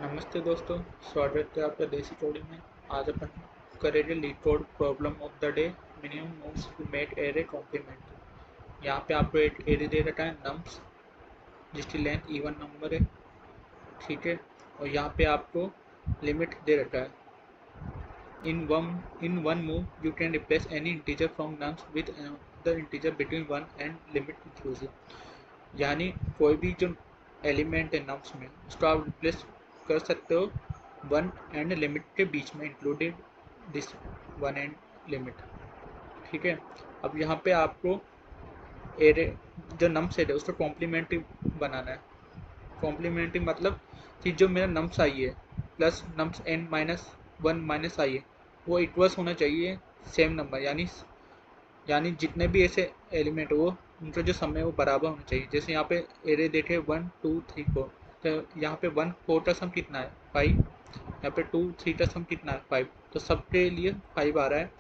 नमस्ते दोस्तों, स्वागत है आपका देसी कोडिंग में। आज अपन करेंगे LeetCode problem of the day, minimum moves to make array complement. यहाँ पे आपको एक एरे दे रखा है नम्स, जिसकी लेंथ इवन नंबर है, ठीक है। और यहाँ पे आपको लिमिट दे रखा है, in one move you can replace any integer from nums with another integer between 1 and limit inclusive. यानी कोई भी जो एलिमेंट है नम्स में, उसको आप रिप्लेस कर सकते हो 1 एंड लिमिट के बीच में, इंक्लूडेड दिस 1 एंड लिमिट, ठीक है। अब यहाँ पे आपको एरे जो नम्स है उसको कॉम्प्लीमेंट्री बनाना है। कॉम्प्लीमेंट्री मतलब कि जो मेरा नम्स आई है प्लस नम्स n -1 माइनस आई है, वो इक्वल्स होना चाहिए सेम नंबर, यानी जितने भी ऐसे एलिमेंट हो उनका जो सम है वो बराबर होना चाहिए। जैसे यहाँ पे एरे देखे 1 2 3 4, तो यहाँ पे 1 4 का सम कितना है 5, यहाँ पे 2 3 का सम कितना है 5, तो सबके लिए 5 आ रहा है।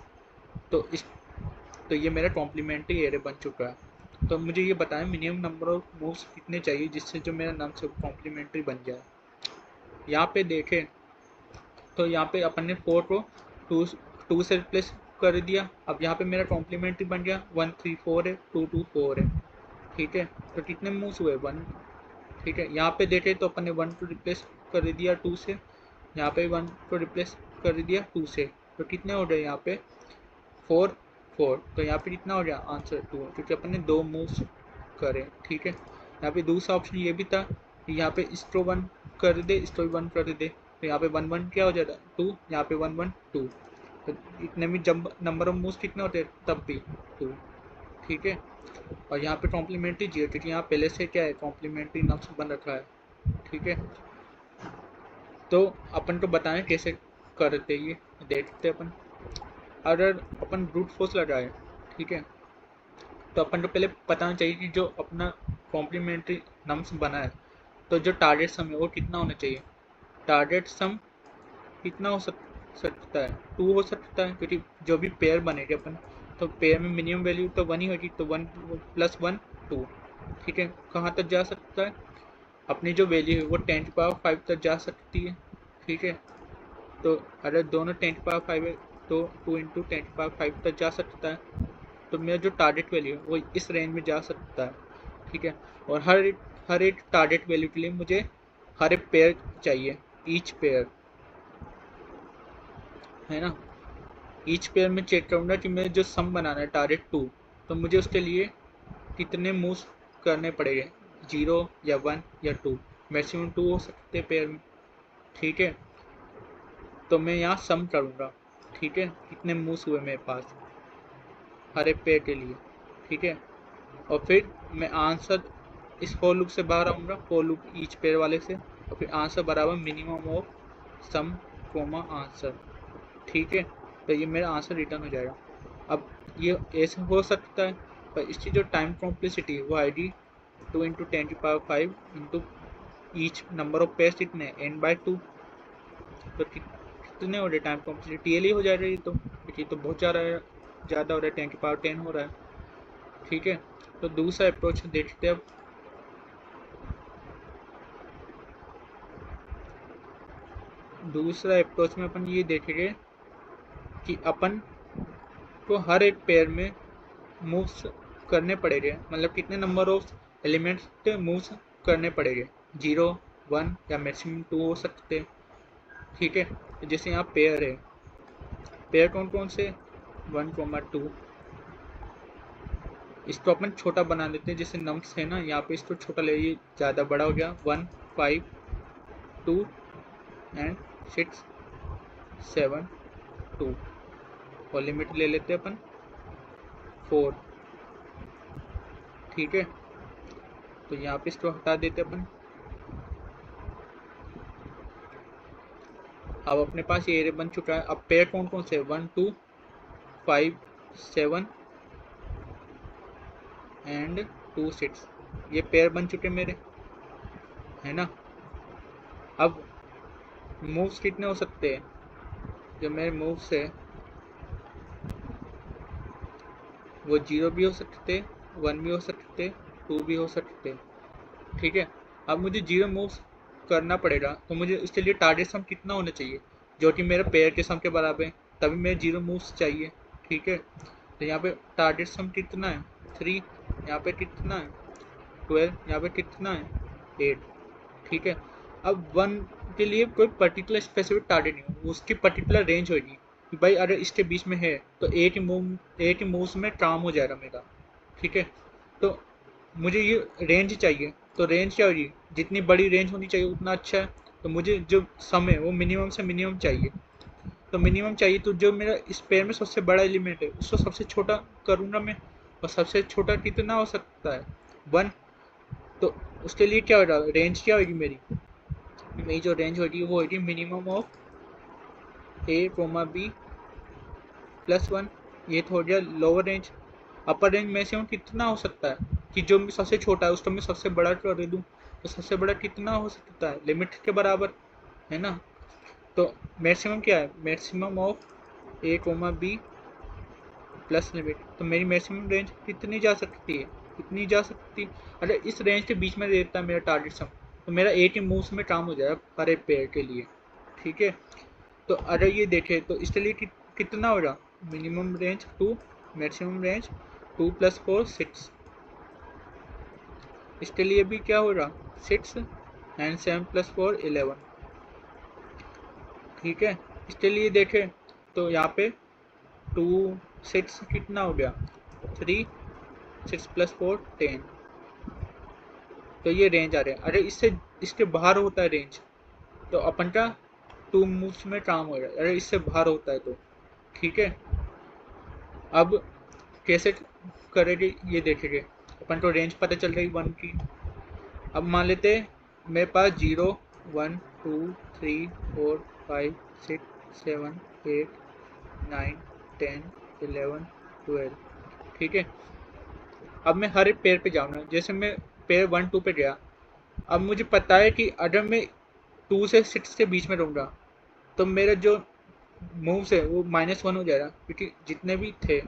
तो ये मेरा कॉम्प्लीमेंट्री एरे बन चुका है। तो मुझे ये बताएं मिनिमम नंबर ऑफ मूव्स कितने चाहिए जिससे जो मेरा नाम से कॉम्प्लीमेंट्री बन जाए। यहाँ पे देखें तो यहाँ पे अपन ने 4 को 2 से रिप्लेस कर दिया। अब यहाँ पे मेरा कॉम्प्लीमेंट्री बन गया 1 3 4 है, 2 2 4 है, ठीक है। तो कितने मूव्स हुए 1, ठीक है। यहाँ पे देखें तो अपन ने 1 को रिप्लेस कर दिया 2 से, यहाँ पे 1 को रिप्लेस कर दिया 2 से, तो कितने हो गए यहाँ पे 4 4। तो यहाँ पे कितना हो गया आंसर 2, क्योंकि अपन ने 2 मूव्स करे, ठीक है। यहाँ पे दूसरा ऑप्शन ये भी था कि यहाँ पे इसको 1 कर दे, इसको 1 कर दे, तो यहाँ पे 1 1 क्या हो जाता 2, यहाँ पे 1 1 2, तो इतने में जब नंबर ऑफ मूव्स कितने होते तब भी 2, ठीक है। और यहाँ पे कॉम्प्लीमेंट्री 0, क्योंकि यहाँ पहले से क्या है कॉम्प्लीमेंट्री नम्स बन रखा है, ठीक है। तो अपन को बताएं कैसे करते ये देखते अपन। अगर अपन ब्रूट फोर्स लगाए, ठीक है, तो अपन को पहले बताना चाहिए कि जो अपना कॉम्प्लीमेंट्री नम्स बना है तो जो टारगेट सम है वो कितना होना चाहिए। टारगेट सम कितना हो सकता है 2 हो सकता है, क्योंकि जो भी पेयर बनेगा अपन, तो पेयर में मिनिमम वैल्यू तो 1 ही होगी, तो 1 + 1 2, ठीक है। कहाँ तक जा सकता है, अपनी जो वैल्यू है वो 10⁵ तक जा सकती है, ठीक है। तो अगर दोनों 10⁵ है तो 2 × 10⁵ तक जा सकता है। तो मेरा जो टारगेट वैल्यू है वो इस रेंज में जा सकता है, ठीक है। और हर एक टारगेट वैल्यू के लिए मुझे हर एक पेयर चाहिए, ईच पेयर, है ना। ईच पेयर में चेक करूँगा कि मेरे जो सम बनाना है टारगेट 2, तो मुझे उसके लिए कितने मूव्स करने पड़ेंगे, 0 या 1 या 2, मैक्सिमम 2 हो सकते हैं पेयर में, ठीक है। तो मैं यहाँ सम करूँगा, ठीक है, कितने मूव्स हुए मेरे पास हर एक पेयर के लिए, ठीक है। और फिर मैं आंसर इस फॉर लूप से बाहर आऊँगा, फॉर लूप ईच पेयर वाले से, और फिर आंसर बराबर minimum of sum comma answer, ठीक है। तो ये मेरा आंसर रिटर्न हो जाएगा। अब ये ऐसे हो सकता है, पर इसकी जो टाइम कॉम्प्लेक्सिटी है वो आएगी 2 × 10⁵ into each number of pairs कितने n/2, तो कितने हो रहे टाइम कॉम्प्लेक्सिटी TL ही हो जाएगा ये तो बहुत ज़्यादा हो रहा है, 10⁻10 हो रहा है, ठीक है। तो दूसरा अप्रोच देखते हैं अब। दूसरा अप्रोच में अपन ये देखेंगे कि अपन को हर एक पेयर में मूव्स करने पड़ेंगे, मतलब कितने नंबर ऑफ एलिमेंट्स के मूव्स करने पड़ेंगे, 0 1 या मैक्सिमम 2 हो सकते हैं, ठीक है। जैसे यहाँ पेयर है, पेयर कौन कौन से 1 2, इसको अपन छोटा बना लेते हैं, जैसे नम्स है ना, यहाँ पे इसको छोटा ले, ये ज़्यादा बड़ा हो गया 1 5 2 एंड 6 7 2, और लिमिट ले लेते हैं अपन 4, ठीक है। तो यहाँ पे इसको हटा देते अपन। अब अपने पास ये एरे बन चुका है। अब पेयर कौन कौन से 1 2 5 7 एंड 2 6, ये पेयर बन चुके मेरे, है ना। अब मूव्स कितने हो सकते हैं, जो मेरे मूव्स है वो 0 भी हो सकते, 1 भी हो सकते, 2 भी हो सकते, ठीक है। अब मुझे 0 मूव्स करना पड़ेगा, तो मुझे उसके लिए टारगेट सम कितना होना चाहिए, जो कि मेरे पेयर के सम के बराबर है, तभी मेरे 0 मूव्स चाहिए। ठीक है, तो यहाँ पे टारगेट सम कितना है 3, यहाँ पे कितना है 12, यहाँ पे कितना है 8। ठीक है, अब 1 के लिए कोई पर्टिकुलर स्पेसिफिक टारगेट नहीं हो, उसकी पर्टिकुलर रेंज होगी कि भाई अगर इसके बीच में है तो 8 मूव्स में काम हो जाएगा मेरा। ठीक है, तो मुझे ये रेंज चाहिए, तो रेंज क्या होगी, जितनी बड़ी रेंज होनी चाहिए उतना अच्छा है। तो मुझे जो सम है वो मिनिमम से मिनिमम चाहिए, तो मिनिमम चाहिए, तो जो मेरा इस पेयर में सबसे बड़ा एलिमेंट है उसको सबसे छोटा करूँगा मैं, और सबसे छोटा कितना हो सकता है 1। तो उसके लिए क्या होगा, रेंज क्या होगी मेरी जो रेंज होगी वो होगी minimum of a comma b plus 1। ये तो हो गया lower range. Upper range maximum कितना हो सकता है कि जो सबसे छोटा है उसको मैं सबसे बड़ा कर दूँ, तो सबसे बड़ा कितना हो सकता है, लिमिट के बराबर, है ना। तो मैक्सिमम क्या है, maximum of a comma b plus limit. तो मेरी मैक्सिमम रेंज कितनी जा सकती है, कितनी जा सकती है, अगर इस रेंज के बीच में देता है मेरा टारगेट सम, तो मेरा 8 मूव्स में काम हो जाएगा हर एक पेयर के लिए। ठीक है, तो अगर ये देखें तो इसके लिए कितना हो रहा, मिनिमम रेंज 2, मैक्सिमम रेंज 2 + 4 6। इसके लिए भी क्या हो रहा 6 एंड 7 + 4 11। ठीक है, इसके लिए देखें तो यहाँ पे 2 6 कितना हो गया 3, 6 + 4 10। तो ये रेंज आ रहा है, अरे इससे इसके बाहर होता है रेंज तो अपन का 2 मूव्स में काम हो रहा है, अरे इससे बाहर होता है तो। ठीक है, अब कैसे करेंगे ये देखेंगे। अपन को रेंज पता चल रही 1 की। अब मान लेते मेरे पास 0 1 2 3 4 5 6 7 8 9 10 11 12। ठीक है, अब मैं हर एक पेयर पे जाऊँगा, जैसे मैं पेयर 1 2 पे गया। अब मुझे पता है कि अगर मैं 2 से 6 के बीच में रहूँगा तो मेरा जो मूव्स है वो -1 हो जाएगा, क्योंकि जितने भी थे,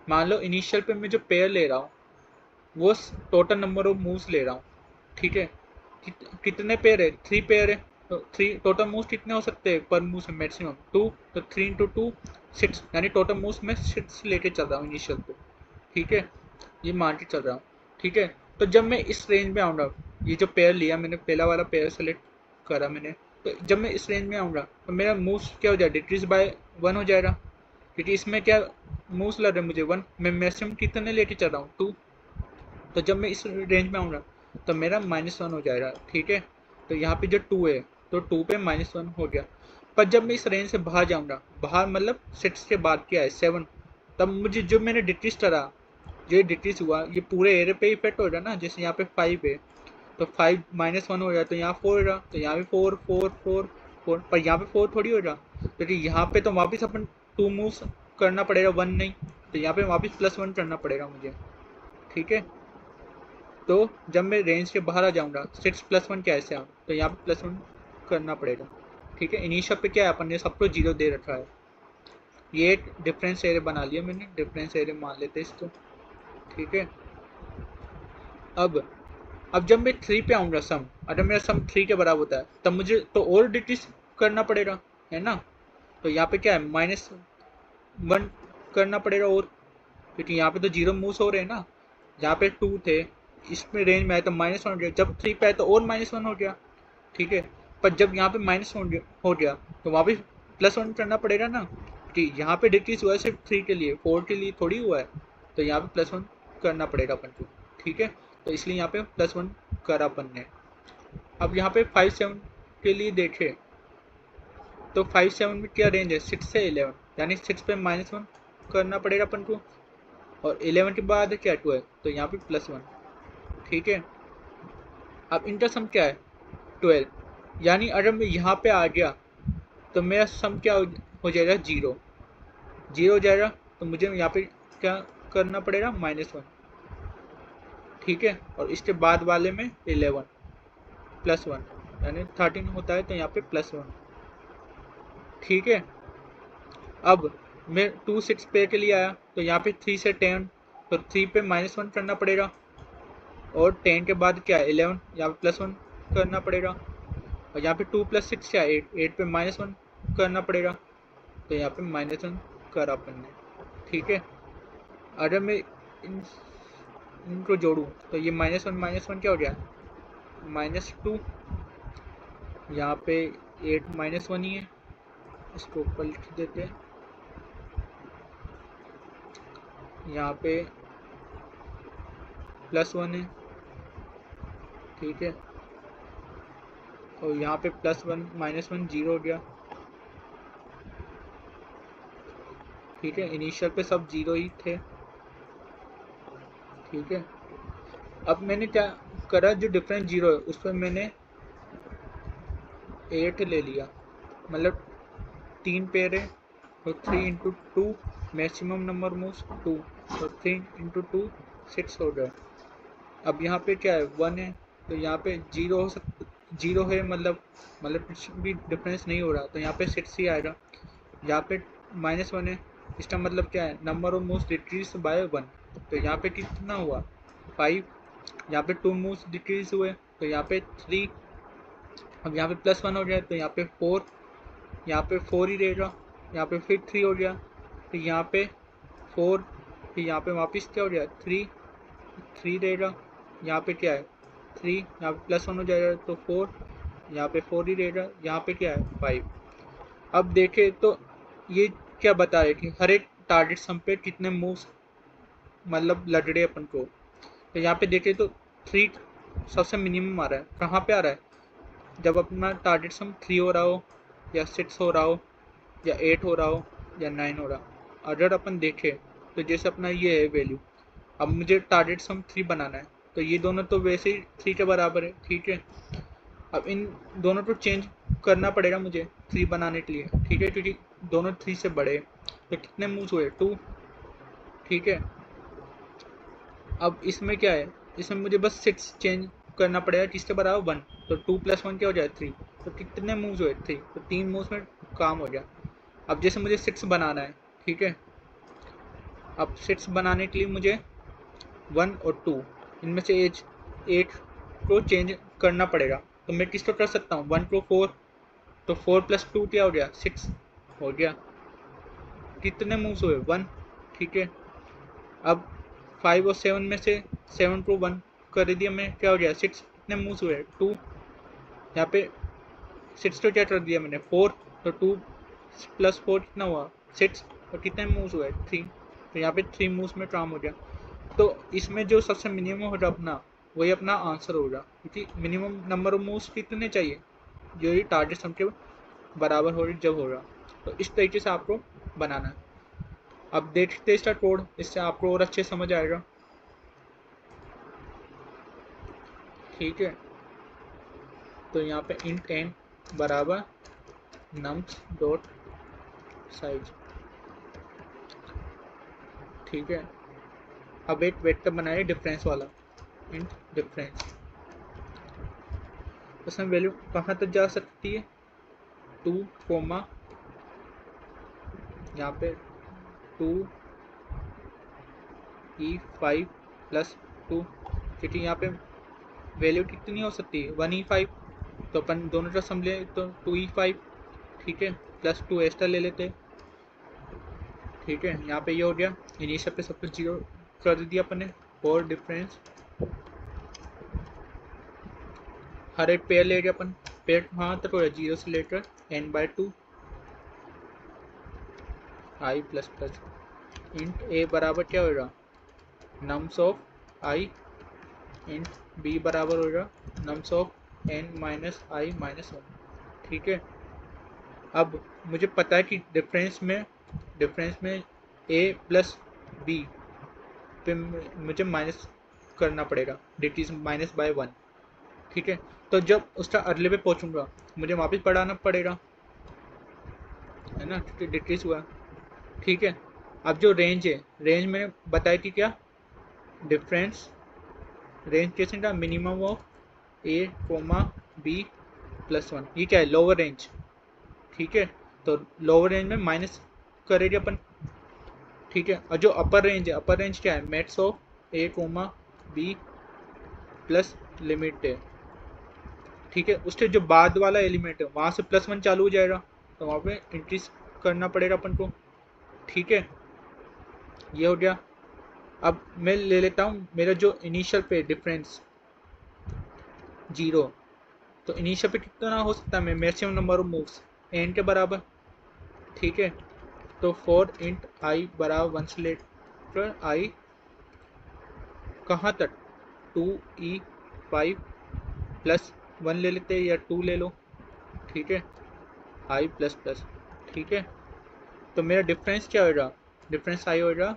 मान लो इनिशियल पे मैं जो पेयर ले रहा हूँ वो टोटल नंबर ऑफ मूव्स ले रहा हूँ। ठीक है, कितने पेयर है 3 पेयर है, तो 3 टोटल मूव्स कितने हो सकते हैं पर मूव से मैक्सिमम 2, तो 3 × 2 6, यानी टोटल मूव्स में 6 लेके चल रहा हूँ इनिशियल पे। ठीक है, ये मान के चल रहा हूँ। ठीक है, तो जब मैं इस रेंज में आऊँगा, ये जो पेयर लिया मैंने, पहला वाला पेयर सेलेक्ट करा मैंने, तो जब मैं इस रेंज में आऊँगा तो मेरा मूव्स क्या हो जाएगा, डिक्रीज बाय 1 हो जाएगा, क्योंकि इसमें क्या मूव्स लग रहे हैं मुझे 1, मैं मैक्सिमम कितने लेके चल रहा हूँ 2। तो जब मैं इस रेंज में आऊँगा तो मेरा -1 हो जाएगा। ठीक है, तो यहाँ पे जो 2 है तो 2 पे -1 हो गया। पर जब मैं इस रेंज से बाहर जाऊँगा, बाहर मतलब 6 के बाद क्या है 7, तब मुझे जो मैंने डिक्रीज करा, जो डिक्रीज हुआ ये पूरे एरिया पे इफेक्ट हो रहा है ना। जैसे यहाँ पे 5 है तो 5 -1 हो रहा, तो यहाँ 4 हो रहा, तो यहाँ भी 4 4 4 4, पर यहाँ पे 4 थोड़ी हो रहा, तो यहाँ पे तो वापस अपन 2 मूव्स करना पड़ेगा 1 नहीं, तो यहाँ पे वापस +1 करना पड़ेगा मुझे। ठीक है, तो जब मैं रेंज के बाहर आ जाऊँगा 6 + 1 क्या ऐसे आऊँ, तो यहाँ पे +1 करना पड़ेगा। ठीक है, इनिशियल पे क्या है अपन ने सबको 0 दे रखा है। ये एक डिफरेंस एरिया बना लिया मैंने, डिफरेंस एरिया मान लेते इसको। ठीक है, अब जब मैं 3 पे आऊँगा सम, अगर मेरा सम 3 के बराबर होता है तब मुझे तो और डिक्रीज करना पड़ेगा, है ना। तो यहाँ पे क्या है -1 करना पड़ेगा, और क्योंकि यहाँ पे तो 0 मूव्स हो रहे हैं ना। जहाँ पे 2 थे इसमें रेंज में आए तो -1 हो गया, जब 3 पे आए तो और -1 हो गया। ठीक है, पर जब यहाँ पे -1 हो गया तो वहाँ पे +1 करना पड़ेगा ना, कि यहाँ पे डिक्रीज हुआ है सिर्फ 3 के लिए, 4 के लिए थोड़ी हुआ है, तो यहाँ पे +1 करना पड़ेगा अपन को। ठीक है, तो इसलिए यहाँ पे +1 करा अपन ने। अब यहाँ पे 5 7 के लिए देखें तो 5 7 में क्या रेंज है 6 से 11, यानी 6 पे -1 करना पड़ेगा अपन को, और 11 के बाद क्या 12, तो यहाँ पे +1। ठीक है, अब इनका सम क्या है 12, यानी अगर मैं यहाँ पे आ गया तो मेरा सम क्या हो जाएगा 0 0 हो जाएगा, तो मुझे यहाँ पे क्या करना पड़ेगा -1। ठीक है, और इसके बाद वाले में 11 +1, यानी 13 होता है, तो यहाँ पे +1। ठीक है, अब मैं 2 6 पे के लिए आया तो यहाँ पे 3 से 10, तो 3 पे -1 करना पड़ेगा, और 10 के बाद क्या 11, यहाँ पे +1 करना पड़ेगा। और यहाँ पे 2 + 6 क्या है 8, 8 पे -1 करना पड़ेगा, तो यहाँ पे -1 करा अपन ने, ठीक है। अगर मैं इनको जोड़ूँ तो ये -1 क्या हो गया -2, यहाँ पे 8 -1 ही है, इसको ऊपर लिख देते हैं, यहाँ पे +1 है, ठीक है। और यहाँ पे +1 -1 0 हो गया, ठीक है। इनिशियल पे सब 0 ही थे, ठीक है। अब मैंने क्या करा, जो डिफरेंस 0 है उस पर मैंने 8 ले लिया, मतलब 3 पेयर है तो 3 × 2 मैक्सिमम नंबर मूव्स 2, तो 3 × 2 6 हो गया। अब यहाँ पे क्या है 1 है, तो यहाँ पे 0 हो सकता, 0 है मतलब कुछ भी डिफरेंस नहीं हो रहा, तो यहाँ पे 6 ही आएगा। यहाँ पे -1 है, इसका मतलब क्या है number of moves decrease by 1, तो यहाँ पे कितना हुआ 5। यहाँ पे 2 मूव्स डिक्रीज हुए, तो यहाँ पे 3। अब यहाँ पे +1 हो गया, तो यहाँ पे 4, यहाँ पे 4 ही रहेगा, यहाँ पे फिर 3 हो गया, तो यहाँ पे 4, फिर यहाँ पे वापस क्या हो गया 3 रहेगा, यहाँ पे क्या है 3, यहाँ पे +1 हो जाएगा तो 4, यहाँ पे 4 ही रहेगा, यहाँ पे क्या है 5। अब देखें तो ये क्या बता रहे कि हर एक टारगेट सम पे कितने मूव्स मतलब लड़ रहे अपन को, तो यहाँ पे देखें तो 3 सबसे मिनिमम आ रहा है। कहाँ पे आ रहा है, जब अपना टारगेट सम 3 हो रहा हो या 6 हो रहा हो या 8 हो रहा हो या 9 हो रहा हो। अगर अपन देखें तो जैसे अपना ये है वैल्यू, अब मुझे टारगेट सम 3 बनाना है, तो ये दोनों तो वैसे ही 3 के बराबर है, ठीक है। अब इन दोनों को चेंज करना पड़ेगा मुझे 3 बनाने के लिए, ठीक है, क्योंकि दोनों 3 से बड़े हैं। तो कितने मूव्स हुए 2, ठीक है। अब इसमें क्या है, इसमें मुझे बस 6 चेंज करना पड़ेगा किसके बराबर 1, तो 2 + 1 क्या हो जाए 3, तो कितने मूव्स हुए 3, तो 3 मूव्स में काम हो गया। अब जैसे मुझे 6 बनाना है, ठीक है। अब 6 बनाने के लिए मुझे 1 और 2 इनमें से एज 8 को चेंज करना पड़ेगा, तो मैं किसको कर सकता हूँ 1 को 4, तो 4 + 2 क्या हो गया 6 हो गया। कितने मूव्स हुए 1, ठीक है। अब 5 और 7 में से 7 को 1 कर दिया मैं, क्या हो गया 6, कितने मूव्स हुए 2, यहाँ पे 6 को क्या कर दिया मैंने 4, तो 2 + 4 कितना हुआ 6, और कितने मूव्स हुए 3, तो यहाँ पे 3 मूव्स में काम हो गया। तो इसमें जो सबसे मिनिमम होगा अपना वही अपना आंसर होगा, क्योंकि मिनिमम नंबर ऑफ मूव्स कितने चाहिए जो ये टारगेट सम के बराबर हो जब होगा। तो इस तरीके से आपको बनाना है। अब देखते हैं इसका कोड, इससे आपको और अच्छे समझ आएगा, ठीक है। तो यहाँ पे int n बराबर nums डॉट साइज, ठीक है। अब एक वेक्टर बनाए डिफरेंस वाला, int डिफरेंस, उसमें वैल्यू कहाँ तक जा सकती है 2, यहाँ पे 2 E5 + 2, क्योंकि यहाँ पे वैल्यू कितनी हो सकती है 1E5, तो अपन दोनों का सम ले तो 2E5, ठीक है, +2 एक्स्ट्रा ले लेते, ठीक है। यहाँ पे ये हो गया, इनिशियल पे सब कुछ 0 कर दिया अपन ने। और डिफरेंस हर एक पेयर ले गया अपन, पेयर कहाँ तक हो गया 0 से लेकर n/2 i ++ int a बराबर क्या होगा nums of i, int b बराबर होगा nums ऑफ n - i - 1, ठीक है। अब मुझे पता है कि डिफरेंस में a + b पे मुझे माइनस करना पड़ेगा, डिक्रीज -/1, ठीक है। तो जब उसका अगले पे पहुंचूंगा मुझे वापस बढ़ाना पड़ेगा, है ना, क्योंकि डिक्रीज हुआ, ठीक है। अब जो रेंज है, रेंज में बताई थी क्या, डिफरेंस रेंज कैसे का मिनिमम ऑफ a, b + 1, ये क्या है लोअर रेंज, ठीक है। तो लोअर रेंज में माइनस करेंगे अपन, ठीक है। और जो अपर रेंज है, अपर रेंज क्या है max of a, b plus limit है, ठीक है, उसके जो बाद वाला एलिमेंट है वहाँ से +1 चालू हो जाएगा, तो वहाँ पे इंक्रीज करना पड़ेगा अपन को। ठीक है, ये हो गया। अब मैं ले लेता हूँ मेरा जो इनिशियल पे डिफरेंस 0, तो इनिशियल पे कितना हो सकता है, मैं maximum number of moves n के बराबर। ठीक है, तो फॉर इंट आई बराबर 1 से लेकर आई कहाँ तक, 2e5 +1 ले लेते हैं, या 2 ले लो। ठीक है, आई प्लस प्लस। ठीक है, तो मेरा डिफरेंस क्या होगा, डिफरेंस आई होगा,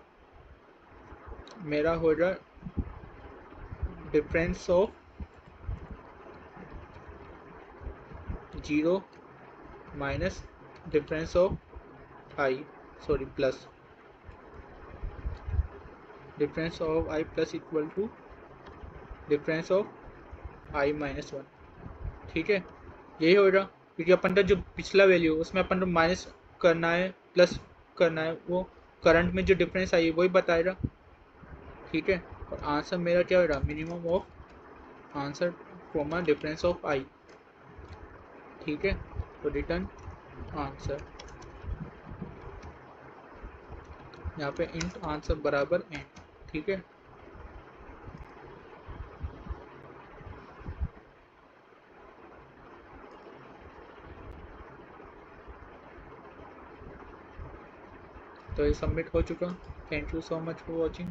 मेरा होगा difference of 0 minus difference of I, sorry plus difference of I plus equal to difference of I -1। ठीक है, यही होगा, क्योंकि अपन का जो पिछला वैल्यू उसमें अपन को माइनस करना है प्लस करना है, वो करंट में जो डिफरेंस आई है वही बताएगा। ठीक है, और आंसर मेरा क्या होगा, minimum of answer comma difference of I. ठीक है, तो रिटर्न आंसर, यहाँ पे इंट आंसर बराबर n। ठीक है, तो ये सबमिट हो चुका। Thank you so much for watching.